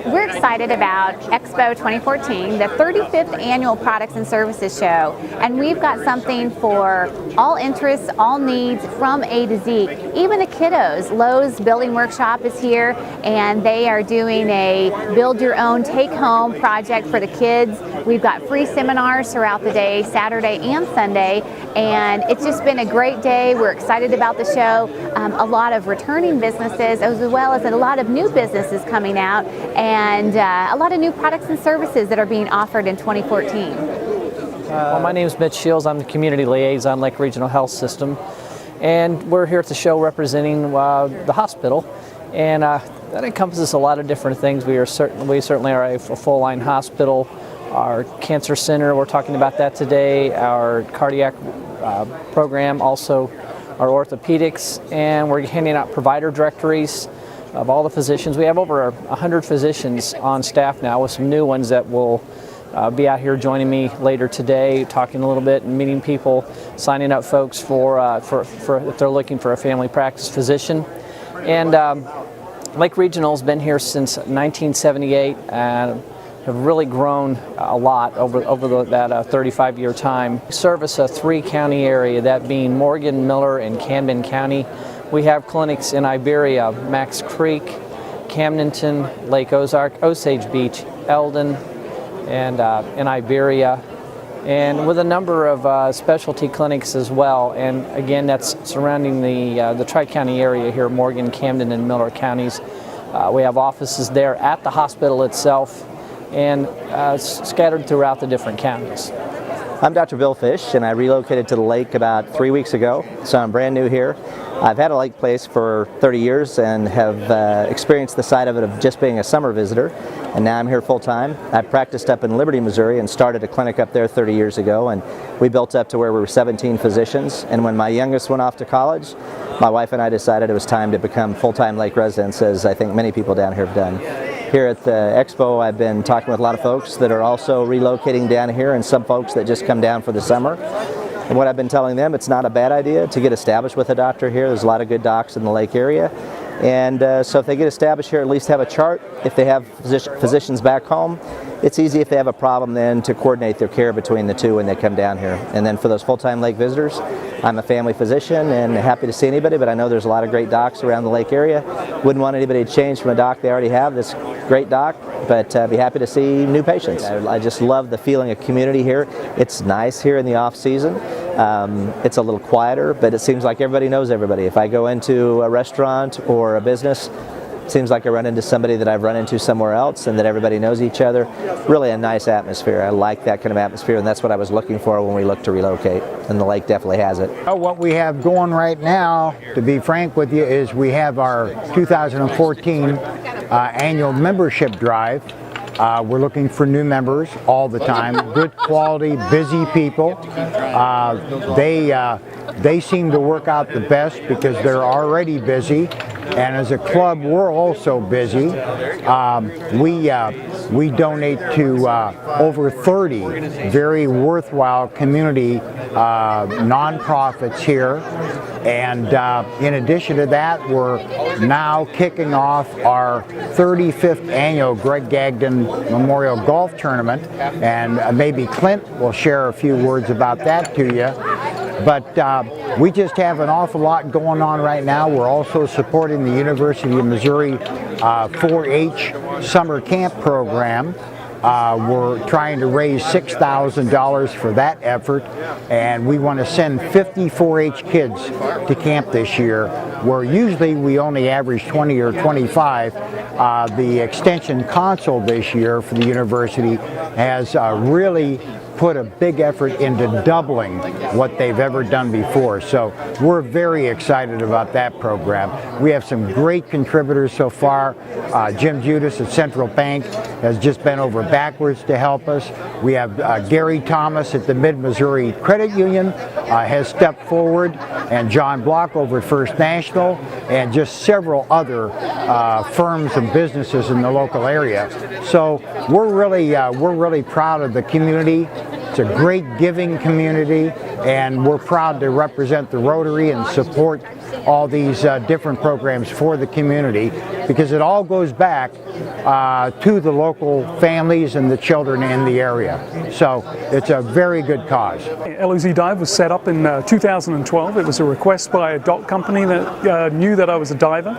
We're excited about Expo 2014, the 35th annual Products and Services Show, and we've got something for all interests, all needs, from A to Z. Even the kiddos. Lowe's Building Workshop is here, and they are doing a build-your-own, take-home project for the kids. We've got free seminars throughout the day, Saturday and Sunday, and it's just been a great day. We're excited about the show. A lot of returning businesses, as well as a lot of new businesses coming out, and a lot of new products and services that are being offered in 2014. Well, my name is Mitch Shields. I'm the Community Liaison, Lake Regional Health System, and we're here at the show representing the hospital, and that encompasses a lot of different things. We certainly are a full-line hospital. Our cancer center, we're talking about that today, our cardiac program, also our orthopedics, and we're handing out provider directories of all the physicians. We have over 100 physicians on staff now, with some new ones that will be out here joining me later today, talking a little bit and meeting people, signing up folks for if they're looking for a family practice physician. And Lake Regional's been here since 1978 and have really grown a lot over that 35-year time. We service a 3-county area, that being Morgan, Miller, and Camden County. We have clinics in Iberia, Max Creek, Camdenton, Lake Ozarks, Osage Beach, Eldon, and in Iberia, and with a number of specialty clinics as well. And again, that's surrounding the Tri-County area here, Morgan, Camden, and Miller counties. We have offices there at the hospital itself, and scattered throughout the different counties. I'm Dr. Bill Fish, and I relocated to the lake about 3 weeks ago, so I'm brand new here. I've had a lake place for 30 years and have experienced the side of it of just being a summer visitor, and now I'm here full time. I practiced up in Liberty, Missouri, and started a clinic up there 30 years ago, and we built up to where we were 17 physicians, and when my youngest went off to college, my wife and I decided it was time to become full-time lake residents, as I think many people down here have done. Here at the Expo, I've been talking with a lot of folks that are also relocating down here, and some folks that just come down for the summer. And what I've been telling them, it's not a bad idea to get established with a doctor here. There's a lot of good docs in the lake area. And so if they get established here, at least have a chart. If they have physicians back home, it's easy if they have a problem then to coordinate their care between the two when they come down here. And then for those full-time lake visitors, I'm a family physician and happy to see anybody, but I know there's a lot of great docs around the lake area. Wouldn't want anybody to change from a doc they already have, this great doc, but be happy to see new patients. I just love the feeling of community here. It's nice here in the off season. It's a little quieter, but it seems like everybody knows everybody. If I go into a restaurant or a business, it seems like I run into somebody that I've run into somewhere else, and that everybody knows each other. Really a nice atmosphere. I like that kind of atmosphere, and that's what I was looking for when we looked to relocate, and the lake definitely has it. What we have going right now, to be frank with you, is we have our 2014 annual membership drive. We're looking for new members all the time, good quality, busy people. They seem to work out the best because they're already busy, and as a club we're also busy. We donate to over 30 very worthwhile community nonprofits here. And in addition to that, we're now kicking off our 35th annual Greg Gagdon Memorial Golf Tournament, and maybe Clint will share a few words about that to you. But we just have an awful lot going on right now. We're also supporting the University of Missouri 4-H summer camp program. We're trying to raise $6,000 for that effort, and we want to send 50 4-H kids to camp this year, where usually we only average 20 or 25. The extension council this year for the university has really put a big effort into doubling what they've ever done before. So we're very excited about that program. We have some great contributors so far. Jim Judas at Central Bank has just bent over backwards to help us. We have Gary Thomas at the Mid-Missouri Credit Union has stepped forward, and John Block over at First National, and just several other firms and businesses in the local area. So we're really proud of the community. It's a great giving community, and we're proud to represent the Rotary and support all these different programs for the community, because it all goes back to the local families and the children in the area. So it's a very good cause. LOZ Dive was set up in 2012. It was a request by a dock company that knew that I was a diver.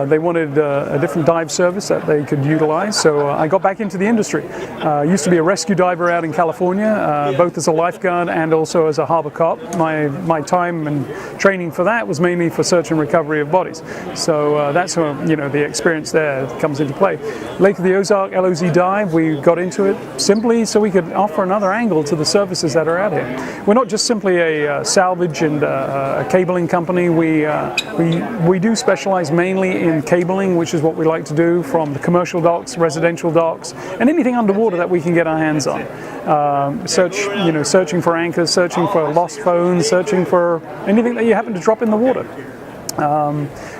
They wanted a different dive service that they could utilize, so I got back into the industry. I used to be a rescue diver out in California, both as a lifeguard and also as a harbor cop. My time and training for that was mainly for search and recovery of bodies. So that's where, the experience there comes into play. Lake of the Ozark LOZ Dive, we got into it simply so we could offer another angle to the services that are out here. We're not just simply a salvage and a cabling company. We do specialize mainly in cabling, which is what we like to do from the commercial docks, residential docks, and anything underwater that we can get our hands on. Searching for anchors, searching for lost phones, searching for anything that you happen to drop in the water.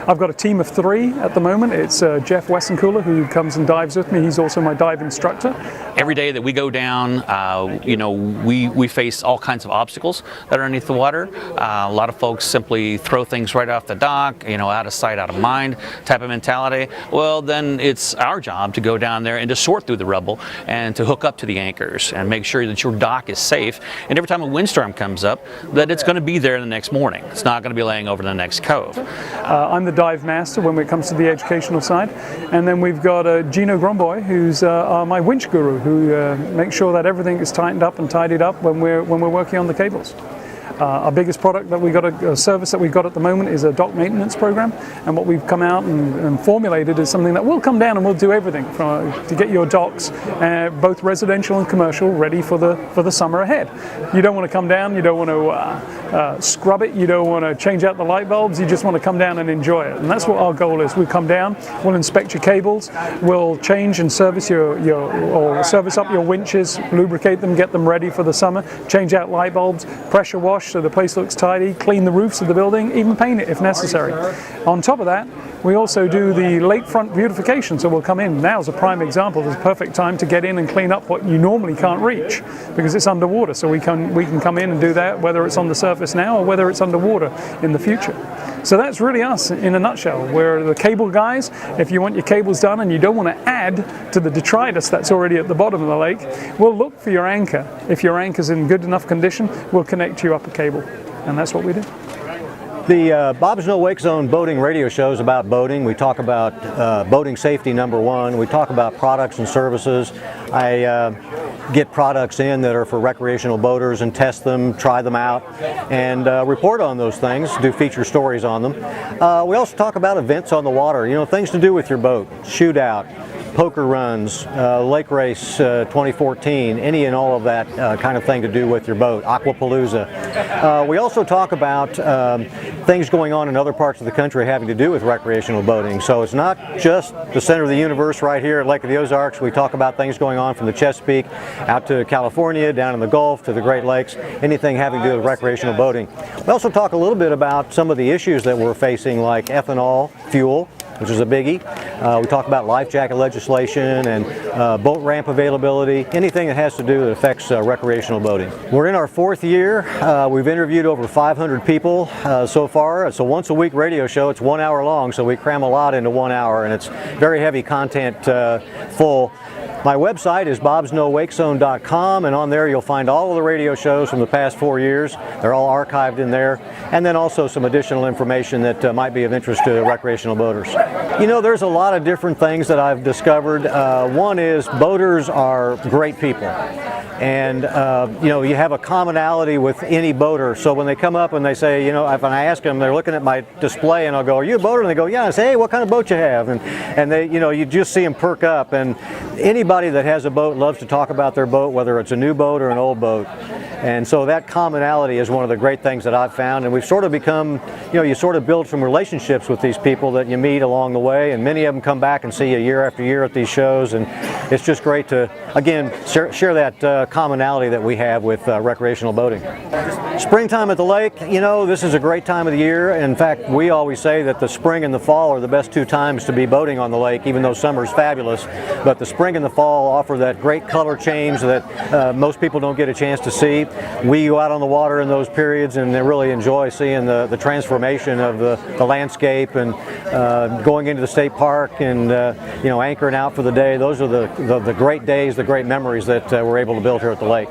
I've got a team of 3 at the moment. It's Jeff Wessencooler, who comes and dives with me. He's also my dive instructor. Every day that we go down, we face all kinds of obstacles that are underneath the water. A lot of folks simply throw things right off the dock, out of sight, out of mind type of mentality. Well, then it's our job to go down there and to sort through the rubble and to hook up to the anchors and make sure that your dock is safe. And every time a windstorm comes up, that it's going to be there the next morning. It's not going to be laying over the next cove. I'm the dive master when it comes to the educational side, and then we've got Gino Gromboy, who's my winch guru, who makes sure that everything is tightened up and tidied up when we're working on the cables. Our biggest product that we got, a service that we've got at the moment, is a dock maintenance program, and what we've come out and formulated is something that will come down and we'll do everything to get your docks, both residential and commercial, ready for the summer ahead. You don't want to come down, you don't want to scrub it, you don't want to change out the light bulbs, you just want to come down and enjoy it. And that's what our goal is. We come down, we'll inspect your cables, we'll change and service or service up your winches, lubricate them, get them ready for the summer, change out light bulbs, pressure wash so the place looks tidy, clean the roofs of the building, even paint it if necessary. On top of that, we also do the lakefront beautification, so we'll come in. Now's a prime example. It's a perfect time to get in and clean up what you normally can't reach because it's underwater. So we can come in and do that, whether it's on the surface now or whether it's underwater in the future. So that's really us in a nutshell. We're the cable guys. If you want your cables done and you don't want to add to the detritus that's already at the bottom of the lake, we'll look for your anchor. If your anchor's in good enough condition, we'll connect you up a cable. And that's what we do. The Bob's No Wake Zone boating radio show is about boating. We talk about boating safety, number one. We talk about products and services. I get products in that are for recreational boaters and test them, try them out, and report on those things, do feature stories on them. We also talk about events on the water, things to do with your boat, shootout, poker runs, lake race 2014, any and all of that kind of thing to do with your boat, Aquapalooza. We also talk about things going on in other parts of the country having to do with recreational boating. So it's not just the center of the universe right here at Lake of the Ozarks. We talk about things going on from the Chesapeake out to California, down in the Gulf, to the Great Lakes, anything having to do with recreational boating. We also talk a little bit about some of the issues that we're facing, like ethanol fuel, which is a biggie. We talk about life jacket legislation and boat ramp availability, anything that has to do that affects recreational boating. We're in our 4th year. We've interviewed over 500 people so far. It's a once a week radio show. It's 1 hour long, so we cram a lot into 1 hour, and it's very heavy content full. My website is bobsnowakezone.com, and on there you'll find all of the radio shows from the past 4 years. They're all archived in there, and then also some additional information that might be of interest to recreational boaters. There's a lot of different things that I've discovered. One is boaters are great people, and you have a commonality with any boater. So when they come up and they say, if I ask them, they're looking at my display, and I'll go, "Are you a boater?" And they go, "Yeah." I say, "Hey, what kind of boat you have?" And they, you just see them perk up. And anybody that has a boat loves to talk about their boat, whether it's a new boat or an old boat. And so that commonality is one of the great things that I've found, and we've sort of become, you sort of build some relationships with these people that you meet along the way, and many of them come back and see you year after year at these shows and it's just great to, again, share that commonality that we have with recreational boating. Springtime at the lake, you know, this is a great time of the year. In fact, we always say that the spring and the fall are the best two times to be boating on the lake, even though summer's fabulous. But the spring and the fall offer that great color change that most people don't get a chance to see. We go out on the water in those periods and really enjoy seeing the transformation of the landscape and going into the state park and you know, anchoring out for the day. Those are the great days, the great memories that we're able to build here at the lake.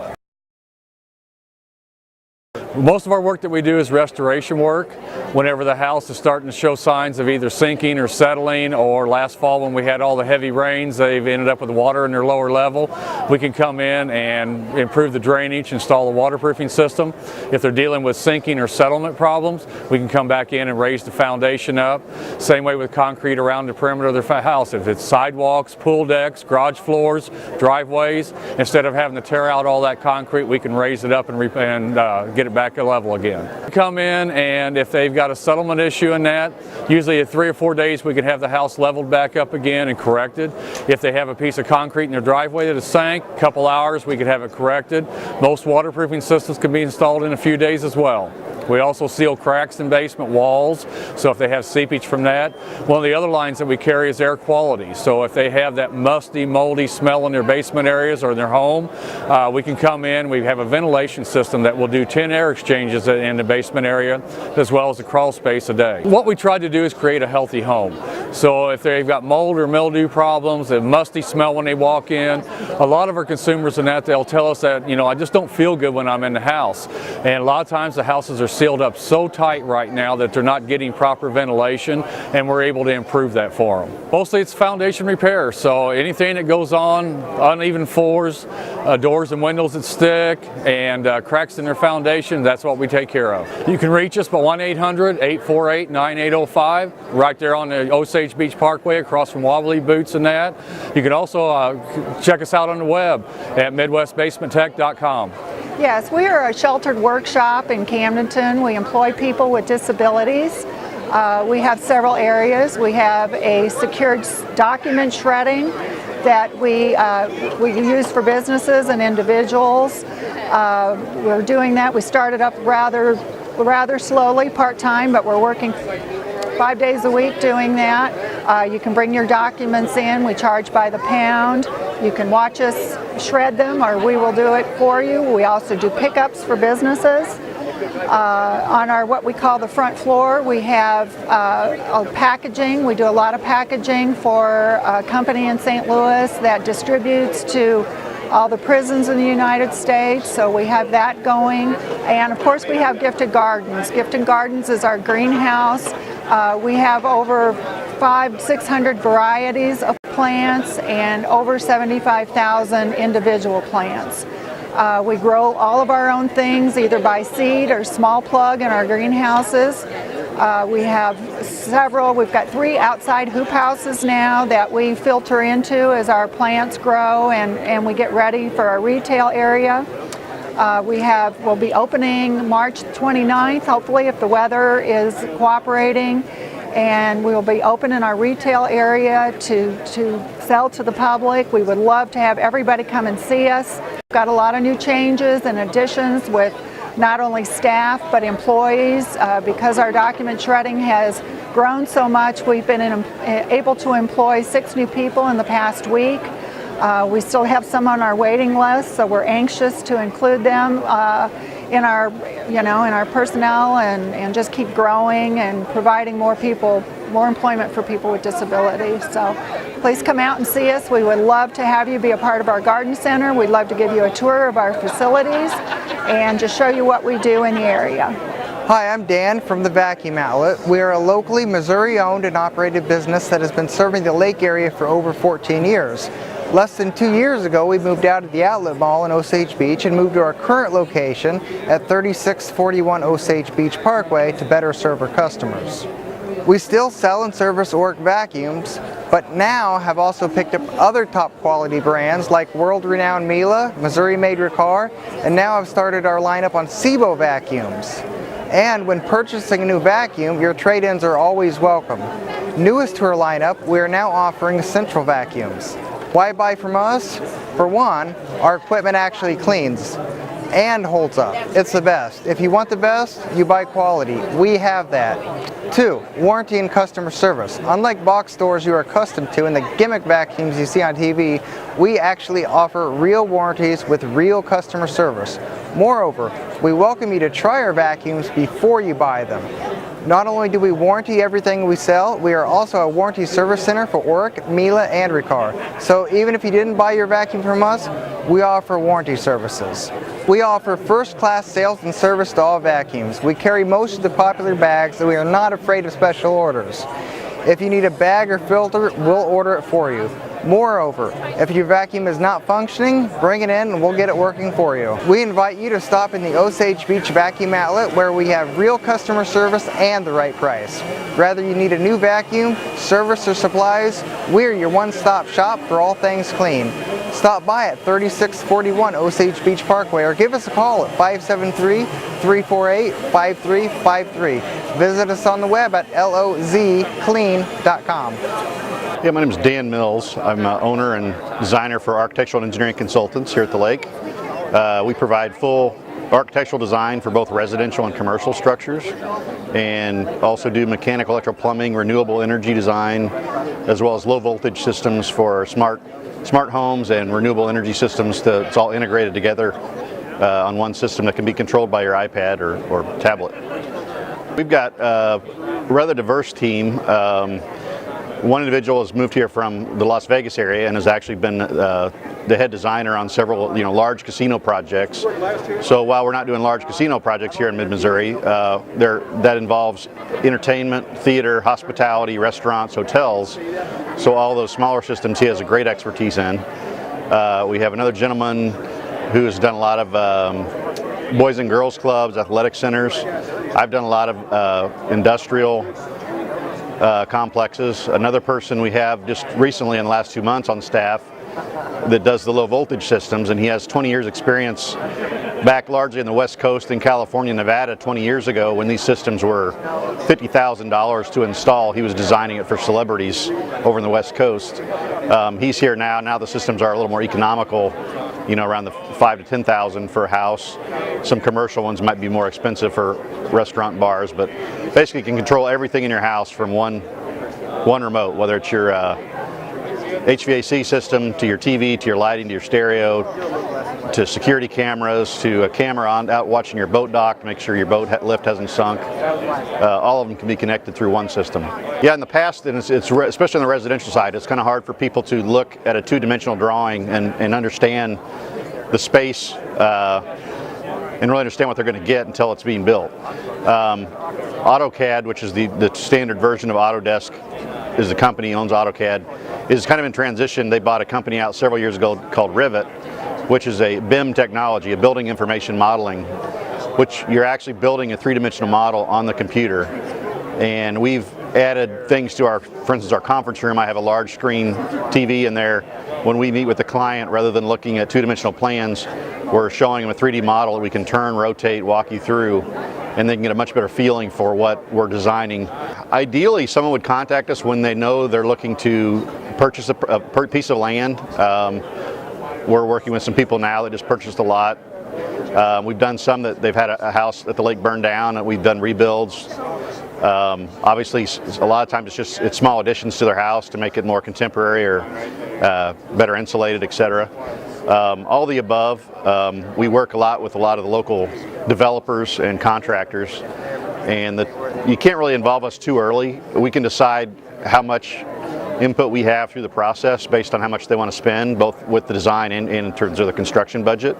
Most of our work that we do is restoration work. Whenever the house is starting to show signs of either sinking or settling, or last fall when we had all the heavy rains, they've ended up with water in their lower level, we can come in and improve the drainage, install a waterproofing system. If they're dealing with sinking or settlement problems, we can come back in and raise the foundation up. Same way with concrete around the perimeter of their house. If it's sidewalks, pool decks, garage floors, driveways, instead of having to tear out all that concrete, we can raise it up and get it back a level again. Come in, and if they've got a settlement issue in that, usually in 3 or 4 days we can have the house leveled back up again and corrected. If they have a piece of concrete in their driveway that has sank, a couple hours we could have it corrected. Most waterproofing systems can be installed in a few days as well. We also seal cracks in basement walls, so if they have seepage from that. One of the other lines that we carry is air quality. So if they have that musty, moldy smell in their basement areas or in their home, we can come in. We have a ventilation system that will do 10 air exchanges in the basement area, as well as a crawl space a day. What we try to do is create a healthy home. So if they've got mold or mildew problems, a musty smell when they walk in, a lot of our consumers in that, they'll tell us that, you know, I just don't feel good when I'm in the house. And a lot of times the houses are sealed up so tight right now that they're not getting proper ventilation, and we're able to improve that for them. Mostly it's foundation repair, so anything that goes on, uneven floors, doors and windows that stick, and cracks in their foundation, that's what we take care of. You can reach us by 1-800-848-9805, right there on the Osage Beach Parkway across from Wobbly Boots and that. You can also check us out on the web at MidwestBasementTech.com. Yes, we are a sheltered workshop in Camdenton. We employ people with disabilities. We have several areas. We have a secured document shredding that we use for businesses and individuals. We're doing that. We started up rather slowly, part-time, but we're working 5 days a week doing that. You can bring your documents in. We charge by the pound. You can watch us shred them, or we will do it for you. We also do pickups for businesses. On our what we call the front floor, we have packaging. We do a lot of packaging for a company in St. Louis that distributes to all the prisons in the United States, so we have that going. And of course we have Gifted Gardens. Gifted Gardens is our greenhouse. We have over 500-600 varieties of plants and over 75,000 individual plants. We grow all of our own things either by seed or small plug in our greenhouses. We have we've got 3 outside hoop houses now that we filter into as our plants grow and we get ready for our retail area. We'll be opening March 29th, hopefully, if the weather is cooperating. And we will be open in our retail area to sell to the public. We would love to have everybody come and see us. We've got a lot of new changes and additions with not only staff but employees. Because our document shredding has grown so much, we've been able to employ 6 new people in the past week. We still have some on our waiting list, so we're anxious to include them in our personnel and just keep growing and providing more employment for people with disabilities. So please come out and see us. We would love to have you be a part of our garden center. We'd love to give you a tour of our facilities and just show you what we do in the area. Hi, I'm Dan from the Vacuum Outlet. We are a locally Missouri-owned and operated business that has been serving the lake area for over 14 years. Less than 2 years ago, we moved out of the Outlet Mall in Osage Beach and moved to our current location at 3641 Osage Beach Parkway to better serve our customers. We still sell and service Ozarks vacuums, but now have also picked up other top quality brands like world-renowned Miele, Missouri-made Riccar, and now have started our lineup on Sebo vacuums. And when purchasing a new vacuum, your trade-ins are always welcome. Newest to our lineup, we are now offering Central vacuums. Why buy from us? For one, our equipment actually cleans and holds up. It's the best. If you want the best, you buy quality. We have that. 2, warranty and customer service. Unlike box stores you are accustomed to and the gimmick vacuums you see on TV, we actually offer real warranties with real customer service. Moreover, we welcome you to try our vacuums before you buy them. Not only do we warranty everything we sell, we are also a warranty service center for Oric, Miele, and Riccar. So even if you didn't buy your vacuum from us, we offer warranty services. We offer first-class sales and service to all vacuums. We carry most of the popular bags, so we are not afraid of special orders. If you need a bag or filter, we'll order it for you. Moreover, if your vacuum is not functioning, bring it in and we'll get it working for you. We invite you to stop in the Osage Beach Vacuum Outlet where we have real customer service and the right price. Whether you need a new vacuum, service, or supplies, we're your one-stop shop for all things clean. Stop by at 3641 Osage Beach Parkway or give us a call at 573-348-5353. Visit us on the web at lozclean.com. Yeah, my name is Dan Mills. I'm owner and designer for Architectural and Engineering Consultants here at the lake. We provide full architectural design for both residential and commercial structures, and also do mechanical, electrical, plumbing, renewable energy design, as well as low voltage systems for smart homes and renewable energy systems. It's all integrated together on one system that can be controlled by your iPad or tablet. We've got a rather diverse team. One individual has moved here from the Las Vegas area and has actually been the head designer on several large casino projects. So while we're not doing large casino projects here in mid-Missouri, that involves entertainment, theater, hospitality, restaurants, hotels. So all those smaller systems he has a great expertise in. We have another gentleman who's done a lot of boys and girls clubs, athletic centers. I've done a lot of industrial complexes. Another person we have just recently in the last 2 months on staff that does the low voltage systems, and he has 20 years experience back largely in the West Coast in California, Nevada 20 years ago when these systems were $50,000 to install. He was designing it for celebrities over in the West Coast. He's here now. Now the systems are a little more economical, around the $5,000 to $10,000 for a house. Some commercial ones might be more expensive for restaurant bars, but basically you can control everything in your house from one remote, whether it's your HVAC system, to your TV, to your lighting, to your stereo, to security cameras, to a camera out watching your boat dock to make sure your boat lift hasn't sunk. All of them can be connected through one system. Yeah, in the past, and it's especially on the residential side, it's kind of hard for people to look at a two-dimensional drawing and understand the space and really understand what they're going to get until it's being built. AutoCAD, which is the standard version of Autodesk, is the company owns AutoCAD, is kind of in transition. They bought a company out several years ago called Rivet, which is a BIM technology, a building information modeling, which you're actually building a three-dimensional model on the computer. And we've added things to for instance, our conference room. I have a large screen TV in there. When we meet with the client, rather than looking at two-dimensional plans, we're showing them a 3D model that we can turn, rotate, walk you through, and they can get a much better feeling for what we're designing. Ideally, someone would contact us when they know they're looking to purchase a piece of land. We're working with some people now that just purchased a lot. We've done some that they've had a house at the lake burned down, and we've done rebuilds. Obviously, a lot of times it's small additions to their house to make it more contemporary or better insulated, etc. All the above. We work a lot with a lot of the local developers and contractors, and you can't really involve us too early. We can decide how much input we have through the process based on how much they want to spend, both with the design and in terms of the construction budget.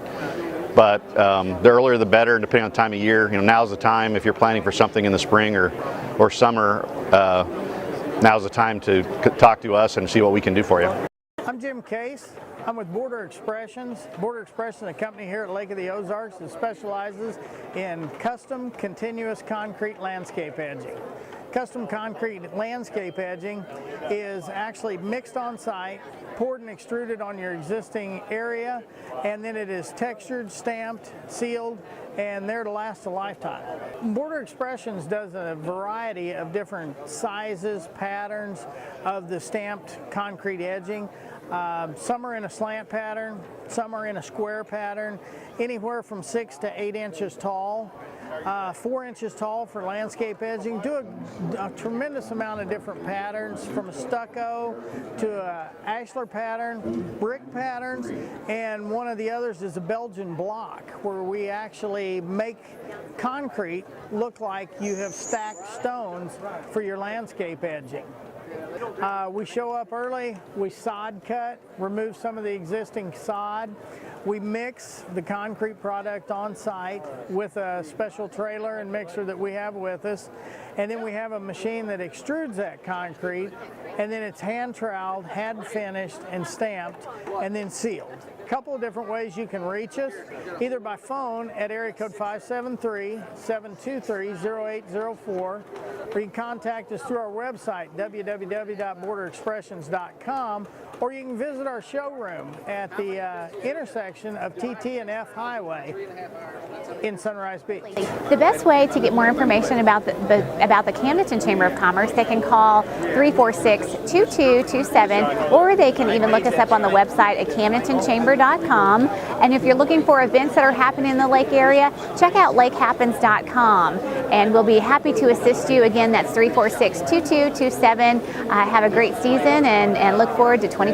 But the earlier the better, depending on the time of year. Now's the time if you're planning for something in the spring or summer. Now's the time to talk to us and see what we can do for you. I'm Jim Case. I'm with Border Expressions. Border Expressions is a company here at Lake of the Ozarks that specializes in custom continuous concrete landscape edging. Custom concrete landscape edging is actually mixed on site, poured and extruded on your existing area, and then it is textured, stamped, sealed, and there to last a lifetime. Border Expressions does a variety of different sizes, patterns of the stamped concrete edging. Some are in a slant pattern, some are in a square pattern, anywhere from 6 to 8 inches tall. 4 inches tall for landscape edging. Do a tremendous amount of different patterns, from a stucco to a ashlar pattern, brick patterns, and one of the others is a Belgian block, where we actually make concrete look like you have stacked stones for your landscape edging. We show up early, we sod cut, remove some of the existing sod. We mix the concrete product on site with a special trailer and mixer that we have with us. And then we have a machine that extrudes that concrete, and then it's hand troweled, hand finished, and stamped, and then sealed. A couple of different ways you can reach us, either by phone at area code 573-723-0804, or you can contact us through our website, www.borderexpressions.com, or you can visit our showroom at the intersection of TT and F Highway in Sunrise Beach. The best way to get more information about the Camdenton Chamber of Commerce, they can call 346-2227, or they can even look us up on the website at camdentonchamber.com. And if you're looking for events that are happening in the lake area, check out lakehappens.com, and we'll be happy to assist you. Again, that's 346-2227. Have a great season and look forward to 2014.